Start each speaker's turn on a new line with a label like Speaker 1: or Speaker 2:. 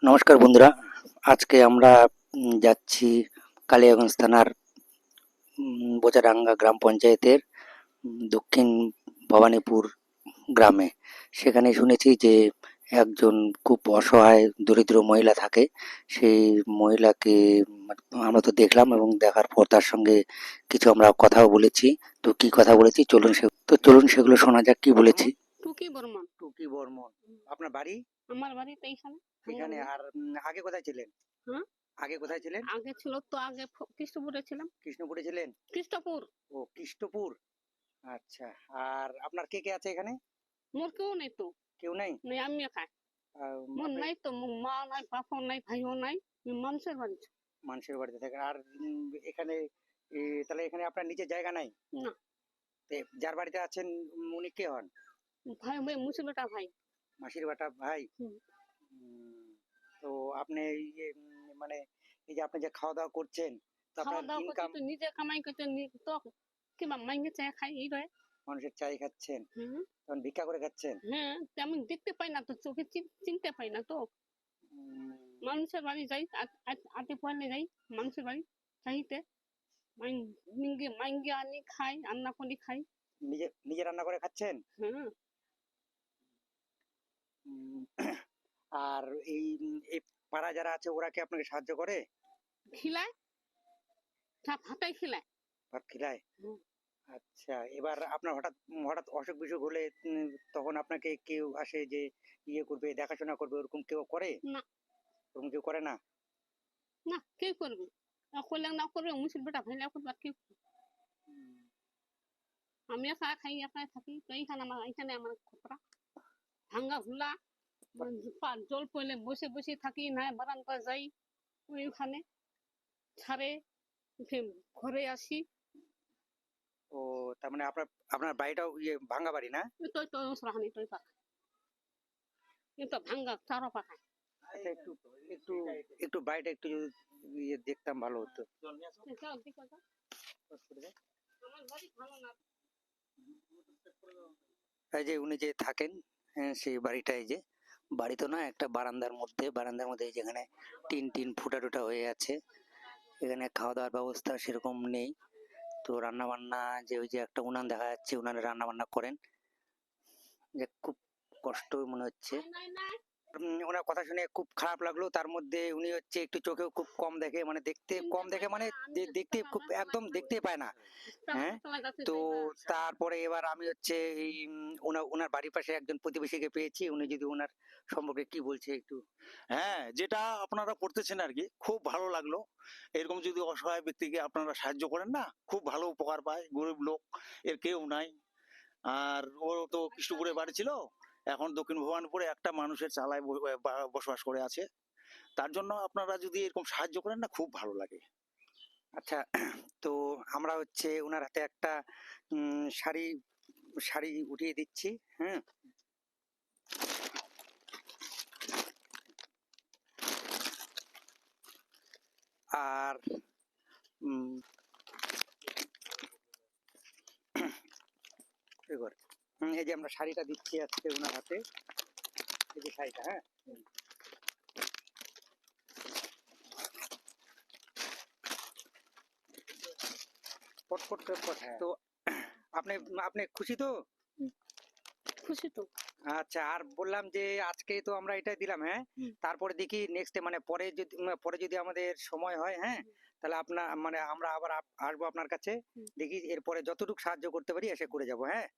Speaker 1: নমস্কার বন্ধুরা, আজকে আমরা যাচ্ছি কালিয়াগঞ্জ থানার বোচাডাঙ্গা গ্রাম পঞ্চায়েতের দক্ষিণ ভবানীপুর গ্রামে। সেখানে শুনেছি যে একজন খুব অসহায় দরিদ্র মহিলা থাকে। সেই মহিলাকে আমরা তো দেখলাম এবং দেখার পর তার সঙ্গে কিছু আমরা কথাও বলেছি। তো কি কথা বলেছি চলুন সেগুলো শোনা যাক কি বলেছি।
Speaker 2: টুকি বর্মন।
Speaker 1: টুকি বর্মন, আপনার বাড়ি?
Speaker 2: আমার বাড়ি তো এইখানে।
Speaker 1: এখানে। আর আগে কোথায় ছিলেন?
Speaker 2: হ্যাঁ,
Speaker 1: আগে কোথায় ছিলেন?
Speaker 2: আগে ছিল তো আগে কৃষ্ণপুরে ছিলাম।
Speaker 1: কৃষ্ণপুরে ছিলেন?
Speaker 2: কৃষ্ণপুর।
Speaker 1: ও, কৃষ্ণপুর। আচ্ছা। আর আপনার কে কে আছে এখানে?
Speaker 2: মোর কেউ নেই তো।
Speaker 1: কেউ নাই?
Speaker 2: নেই, আমি একাই। মোর নাই তো, মোর মা নাই, বাপও নাই, ভাইও নাই। মানুষের বাড়ি।
Speaker 1: মানুষের বাড়িতে থাকেন। আর এখানে তাহলে এখানে আপনার নিজের জায়গা নাই?
Speaker 2: না।
Speaker 1: যার বাড়িতে আছেন উনি কে হন?
Speaker 2: ভাই, ভাই মুসি বেটা ভাই।
Speaker 1: মাসির বেটা ভাই? তো আপনি মানে এই যে আপনি যে খাওয়া দাওয়া করছেন, তো
Speaker 2: খাওয়া
Speaker 1: আপনার
Speaker 2: দাওয়া করতে
Speaker 1: ইনকাম?
Speaker 2: তো নিজে কামাই করতে তো কিংবা মাইনে চাই খাই এই রয়।
Speaker 1: মানুষের চাই খাচ্ছেন? তখন ভিক্ষা করে খাচ্ছেন?
Speaker 2: হ্যাঁ, তেমন দেখতে পাই না তো, চোখে চিনতে পাই না তো। মানুষের বাড়ি যাই, আতে পড়লে যাই মানুষের বাড়ি চাইতে। মাইঙ্গে আনি খাই, রান্না করি খাই।
Speaker 1: নিজে নিজে রান্না করে খাচ্ছেন?
Speaker 2: হ্যাঁ।
Speaker 1: আর এই এই পাড়া যারা আছে ওরা কি আপনাকে সাহায্য করে?
Speaker 2: খিলায়, সব হাতাই খিলায়।
Speaker 1: ভাত খিলায়? আচ্ছা। এবার আপনার হঠাৎ হঠাৎ অসুখ বিসুখ হলে তখন আপনাকে কেউ আসে যে করবে, দেখাশোনা করবে, ওরকম কেউ করে?
Speaker 2: না।
Speaker 1: ওরকম কেউ করে না?
Speaker 2: না, কে করবে? করলে না করবে, মুসির বেটা ভাইলা করবে, আর কেউ। আমি একা খাই, একাই থাকি তো। এইখানে আমার খোপরা ভাঙ্গা ভুলা। জল পড়লে বসে বসে থাকি, না বারান্দা যাই, ওইখানে ছাড়ে ঘরে আসি।
Speaker 1: ও, তার মানে আপনার আপনার বাড়িটাও ভাঙ্গা বাড়ি না?
Speaker 2: তো তো সরাহানি তো পাকা, কিন্তু ভাঙ্গা চারো পাকায়।
Speaker 1: আচ্ছা, একটু একটু একটু বাড়িটা একটু যদি দেখতাম ভালো হতো।
Speaker 2: আমার বাড়ি ভালো না।
Speaker 1: এই যে উনি যে থাকেন, সেই বাড়িটা, এই যে বাড়ি তো না, একটা বারান্দার মধ্যে যেখানে টিন টিন ফুটা টুটা হয়ে আছে। এখানে খাওয়া দাওয়ার ব্যবস্থা সেরকম নেই। তো রান্না বান্না, যে ওই যে একটা উনান দেখা যাচ্ছে, উনানে রান্না বান্না করেন। যে খুব কষ্ট মনে হচ্ছে। ওনার কথা শুনে খুব খারাপ লাগলো। তার মধ্যে উনি হচ্ছে একটু চোখেও খুব কম দেখে, মানে দেখতে কম দেখে, মানে দেখতে খুব একদম দেখতেই পায় না। হ্যাঁ। তো তারপরে এবার আমি হচ্ছে এই ওনার বাড়ির পাশে একজন প্রতিবেশীকে পেয়েছি। উনি যদি ওনার সম্পর্কে কি বলছে একটু।
Speaker 3: হ্যাঁ, যেটা আপনারা করতেছেন আর কি, খুব ভালো লাগলো। এরকম যদি অসহায় ব্যক্তিকে আপনারা সাহায্য করেন না, খুব ভালো উপকার পায়। গরিব লোক, এর কেউ নাই। আর ও তো কৃষ্ণপুরে বাড়ি ছিল, এখন দক্ষিণ ভবানীপুরে একটা মানুষের চালায় বসবাস করে আছে। তার জন্য আপনারা যদি এরকম সাহায্য করেন না, খুব ভালো লাগে।
Speaker 1: আচ্ছা। তো আমরা হচ্ছে ওনার হাতে একটা শাড়ি শাড়ি উঠিয়ে দিচ্ছি। হ্যাঁ। আর এই যে আমরা শাড়িটা দিচ্ছি আজকে ওনার হাতে, এই যে শাড়িটা। হ্যাঁ। পটপট পটপট। তো আপনি আপনি খুশি তো?
Speaker 2: খুশি তো।
Speaker 1: আচ্ছা। আর বললাম যে আজকে তো আমরা এটাই দিলাম। হ্যাঁ। তারপরে দেখি নেক্সট মানে পরে যদি আমাদের সময় হয়, হ্যাঁ, তাহলে আপনার মানে আমরা আবার আসবো আপনার কাছে। দেখি এরপরে যতটুকু সাহায্য করতে পারি এসে করে যাব। হ্যাঁ।